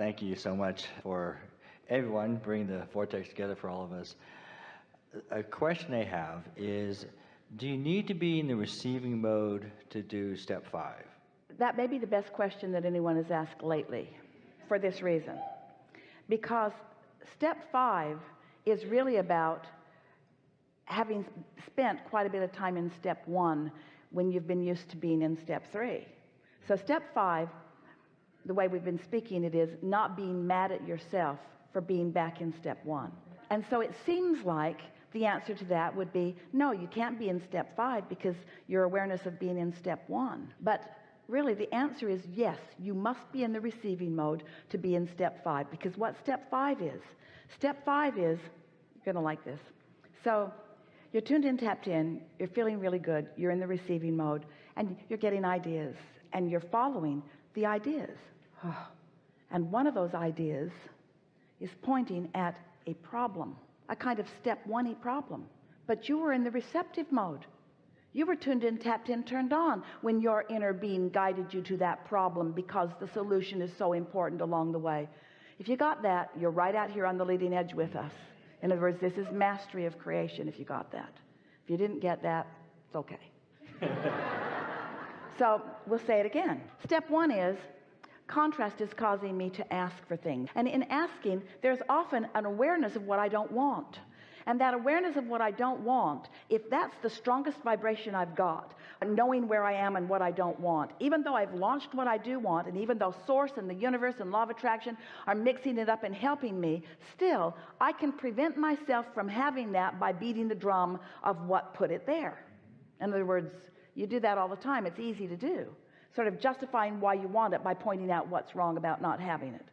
Thank you so much for everyone bringing the vortex together for all of us. A question I have is, do you need to be in the receiving mode to do step 5? That may be the best question that anyone has asked lately, for this reason. Because step 5 is really about having spent quite a bit of time in step 1 when you've been used to being in step 3. So step 5, the way we've been speaking it, is not being mad at yourself for being back in step 1. And so it seems like the answer to that would be, no, you can't be in step 5 because your awareness of being in step 1. But really the answer is yes, you must be in the receiving mode to be in step 5, because what step 5 is, you're gonna like this. So you're tuned in, tapped in, you're feeling really good, you're in the receiving mode, and you're getting ideas, and you're following the ideas. And one of those ideas is pointing at a problem, a kind of step 1-y problem. But you were in the receptive mode. You were tuned in, tapped in, turned on when your inner being guided you to that problem, because the solution is so important along the way. If you got that, you're right out here on the leading edge with us. In other words, this is mastery of creation if you got that. If you didn't get that, it's okay. So we'll say it again. Step 1 is, contrast is causing me to ask for things. And in asking, there's often an awareness of what I don't want. And that awareness of what I don't want, if that's the strongest vibration I've got, knowing where I am and what I don't want, even though I've launched what I do want, and even though Source and the universe and law of attraction are mixing it up and helping me, still, I can prevent myself from having that by beating the drum of what put it there. In other words, you do that all the time. It's easy to do. Sort of justifying why you want it by pointing out what's wrong about not having it.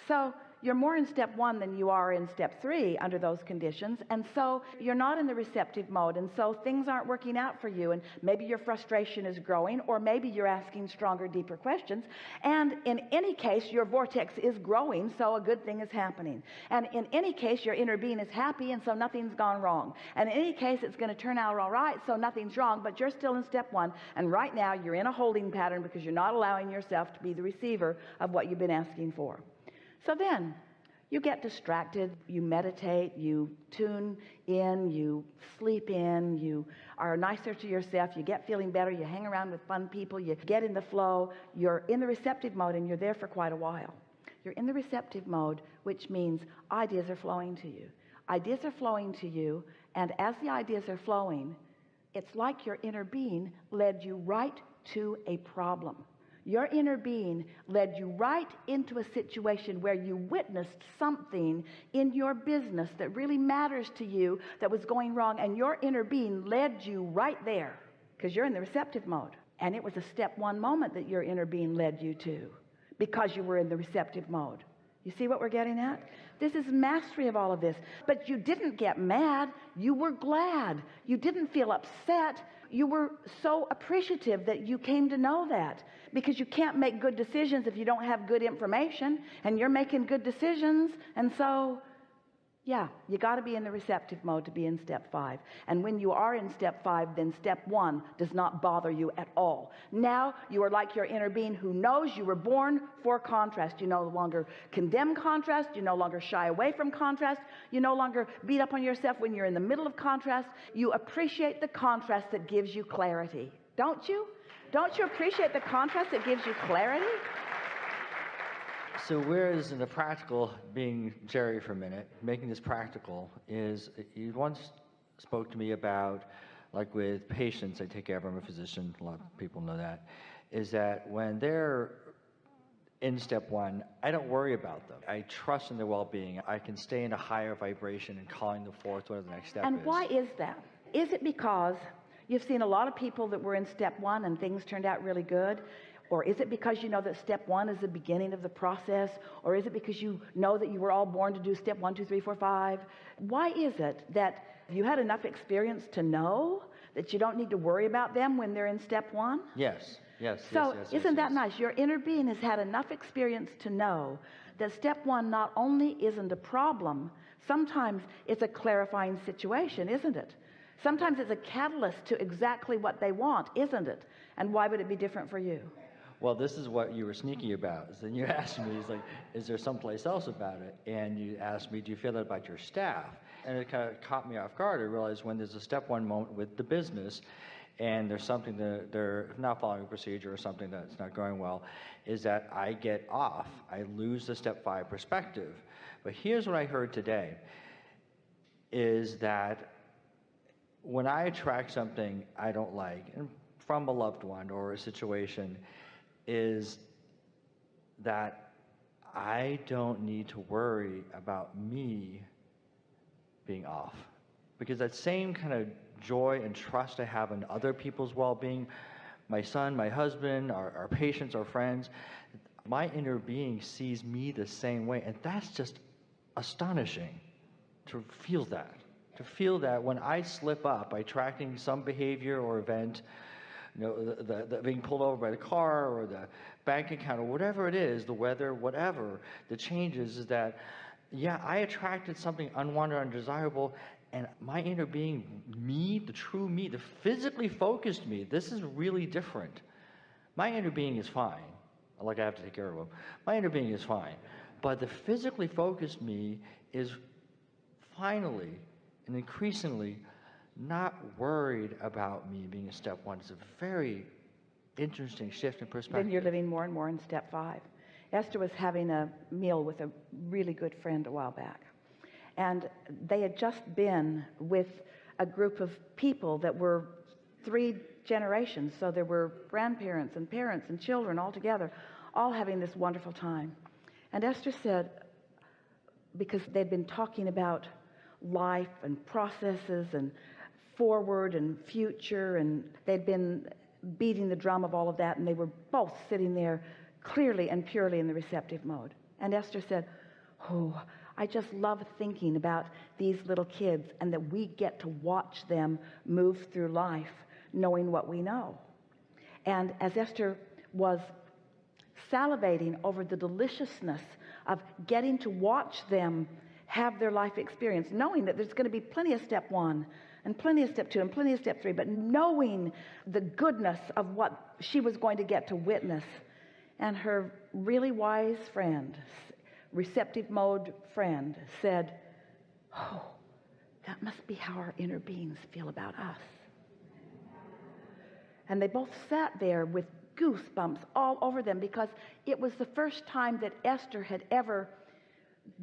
So you're more in step 1 than you are in step 3 under those conditions, and so you're not in the receptive mode, and so things aren't working out for you, and maybe your frustration is growing, or maybe you're asking stronger, deeper questions, and in any case your vortex is growing, so a good thing is happening, and in any case your inner being is happy, and so nothing's gone wrong, and in any case it's going to turn out all right, so nothing's wrong, but you're still in step 1, and right now you're in a holding pattern because you're not allowing yourself to be the receiver of what you've been asking for. So then you get distracted, you meditate, you tune in, you sleep in, you are nicer to yourself, you get feeling better, you hang around with fun people, you get in the flow, you're in the receptive mode, and you're there for quite a while. You're in the receptive mode, which means ideas are flowing to you. Ideas are flowing to you, and as the ideas are flowing, it's like your inner being led you right to a problem. Your inner being led you right into a situation where you witnessed something in your business that really matters to you that was going wrong, and your inner being led you right there because you're in the receptive mode. And it was a step 1 moment that your inner being led you to because you were in the receptive mode. You see what we're getting at? This is mastery of all of this. But you didn't get mad. You were glad. You didn't feel upset. You were so appreciative that you came to know that, because you can't make good decisions if you don't have good information, and you're making good decisions. And so, yeah, you got to be in the receptive mode to be in step 5. And when you are in step 5, then step 1 does not bother you at all. Now you are like your inner being who knows you were born for contrast. You no longer condemn contrast. You no longer shy away from contrast. You no longer beat up on yourself when you're in the middle of contrast. You appreciate the contrast that gives you clarity. Don't you? Don't you appreciate the contrast that gives you clarity? So whereas in the practical, being Jerry for a minute, making this practical, is you once spoke to me about, like with patients, I take care of, I'm a physician, a lot of people know that, is that when they're in step 1, I don't worry about them. I trust in their well-being. I can stay in a higher vibration and calling them forth whatever the next step is. And why is that? Is it because you've seen a lot of people that were in step 1 and things turned out really good? Or is it because you know that step 1 is the beginning of the process? Or is it because you know that you were all born to do step 1, 2, 3, 4, 5? Why is it that you had enough experience to know that you don't need to worry about them when they're in step 1? Yes. So isn't that nice? Your inner being has had enough experience to know that step 1 not only isn't a problem, sometimes it's a clarifying situation, isn't it? Sometimes it's a catalyst to exactly what they want, isn't it? And why would it be different for you? well, this is what you were sneaky about. So then you asked me, he's like, is there someplace else about it? And you asked me, do you feel that about your staff? And it kind of caught me off guard. I realized when there's a step one moment with the business, and there's something that they're not following a procedure or something that's not going well, is that I get off. I lose the step 5 perspective. But here's what I heard today, is that when I attract something I don't like, and from a loved one or a situation, is that I don't need to worry about me being off. Because that same kind of joy and trust I have in other people's well-being, my son, my husband, our patients, our friends, my inner being sees me the same way. And that's just astonishing to feel that. To feel that when I slip up by tracking some behavior or event, you know, the being pulled over by the car or the bank account or whatever it is, the weather, whatever, the changes is that, yeah, I attracted something unwanted, undesirable, and my inner being, me, the true me, the physically focused me, this is really different. My inner being is fine. Like I have to take care of him. My inner being is fine. But the physically focused me is finally and increasingly not worried about me being a step 1. It's a very interesting shift in perspective. Then you're living more and more in step 5. Esther was having a meal with a really good friend a while back. And they had just been with a group of people that were 3 generations. So there were grandparents and parents and children all together, all having this wonderful time. And Esther said, because they'd been talking about life and processes and forward and future, and they'd been beating the drum of all of that, and they were both sitting there clearly and purely in the receptive mode. And Esther said, oh, I just love thinking about these little kids and that we get to watch them move through life knowing what we know. And as Esther was salivating over the deliciousness of getting to watch them have their life experience, knowing that there's going to be plenty of step 1 and plenty of step 2 and plenty of step 3, but knowing the goodness of what she was going to get to witness. And her really wise friend, receptive mode friend, said, oh, that must be how our inner beings feel about us. And they both sat there with goosebumps all over them, because it was the first time that Esther had ever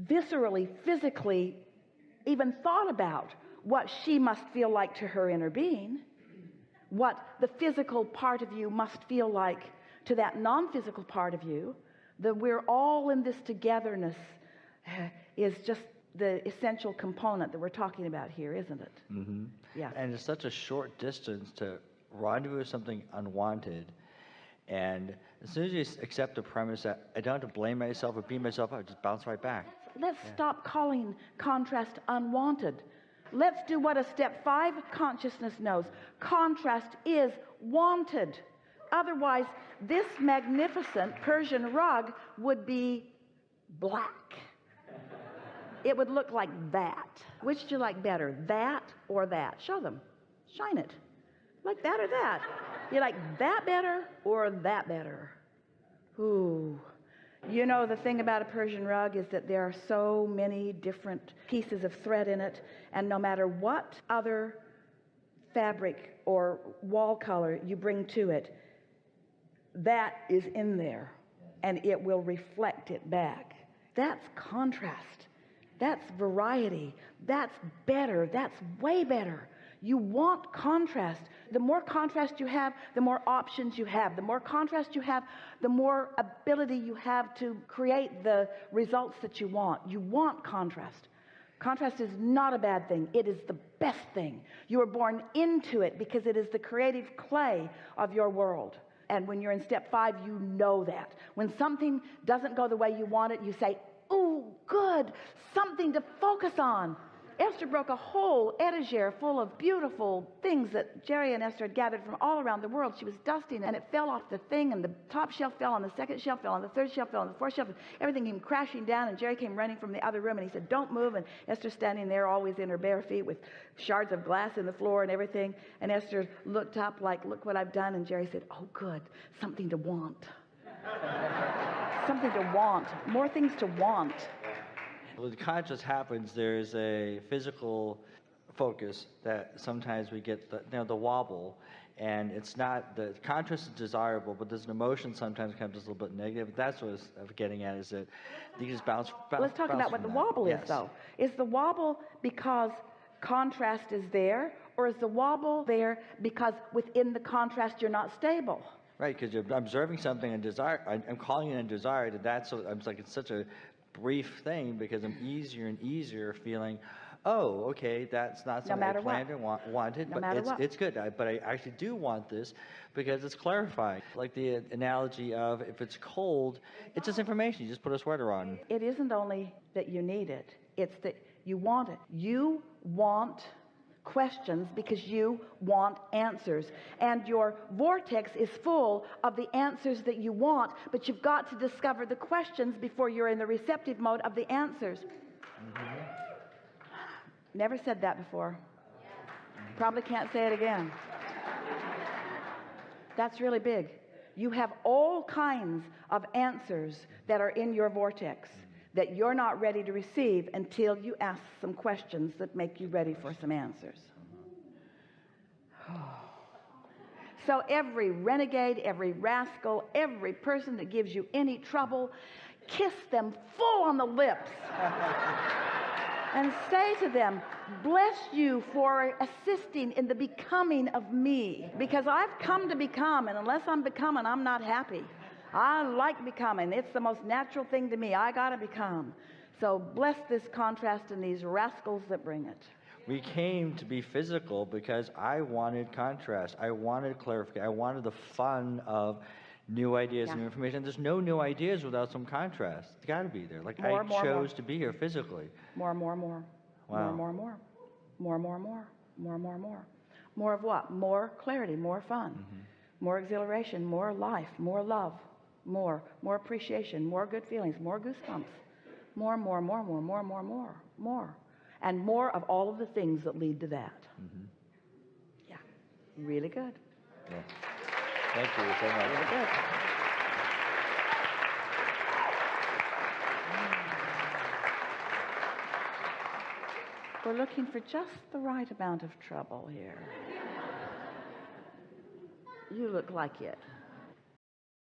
viscerally, physically even thought about what she must feel like to her inner being, what the physical part of you must feel like to that non-physical part of you. That we're all in this togetherness is just the essential component that we're talking about here, isn't it? Mm-hmm. Yeah. And it's such a short distance to rendezvous with something unwanted. And as soon as you accept the premise that I don't have to blame myself or beat myself up, I just bounce right back. Let's stop calling contrast unwanted. Let's do what a step 5 consciousness knows. Contrast is wanted. Otherwise, this magnificent Persian rug would be black. It would look like that. Which do you like better, that or that? Show them. Shine it. Like that or that? You like that better or that better? Ooh. You know, the thing about a Persian rug is that there are so many different pieces of thread in it, and no matter what other fabric or wall color you bring to it, that is in there, and it will reflect it back. That's contrast. That's variety. That's better. That's way better. You want contrast. The more contrast you have, the more options you have. The more contrast you have, the more ability you have to create the results that you want. You want contrast. Contrast is not a bad thing. It is the best thing. You are born into it because it is the creative clay of your world. And when you're in step 5, you know that. When something doesn't go the way you want it, you say, "Ooh, good, something to focus on." Esther broke a whole etagere full of beautiful things that Jerry and Esther had gathered from all around the world. She was dusting, and it fell off the thing, and the top shelf fell, and the second shelf fell, and the third shelf fell, and the fourth shelf, and everything came crashing down, and Jerry came running from the other room, and he said, "Don't move," and Esther standing there always in her bare feet with shards of glass in the floor and everything, and Esther looked up like, "Look what I've done," and Jerry said, "Oh, good, something to want." Something to want, more things to want. When the contrast happens, there's a physical focus that sometimes we get the wobble, and it's not, the contrast is desirable, but there's an emotion sometimes comes a little bit negative. That's what I'm getting at, is that you just bounce. Let's talk about what the wobble is, though. Is the wobble because contrast is there, or is the wobble there because within the contrast you're not stable? Right, because you're observing something and desire. I'm calling it a desire. That's what I'm like. It's such a brief thing because I'm easier and easier feeling, oh, okay, that's not something I planned or wanted, but it's good. But I actually do want this because it's clarifying. Like the analogy of if it's cold, it's just information. You just put a sweater on. It isn't only that you need it, it's that you want it. You want questions because you want answers, and your vortex is full of the answers that you want, but you've got to discover the questions before you're in the receptive mode of the answers. Never said that before. Probably can't say it again. That's really big. You have all kinds of answers that are in your vortex that you're not ready to receive until you ask some questions that make you ready for some answers. So every renegade, every rascal, every person that gives you any trouble, kiss them full on the lips and say to them, bless you for assisting in the becoming of me, because I've come to become, and unless I'm becoming, I'm not happy. I like becoming. It's the most natural thing to me. I got to become. So bless this contrast and these rascals that bring it. We came to be physical because I wanted contrast. I wanted clarification. I wanted the fun of new ideas and information. There's no new ideas without some contrast. It's got to be there. Like I chose to be here physically. More. Wow. More. More of what? More clarity, more fun, more exhilaration, more life, more love, more appreciation, more good feelings, more goosebumps, more, and more of all of the things that lead to that. Yeah, really good. Yeah. Thank you so much. Really good. We're looking for just the right amount of trouble here. You look like it.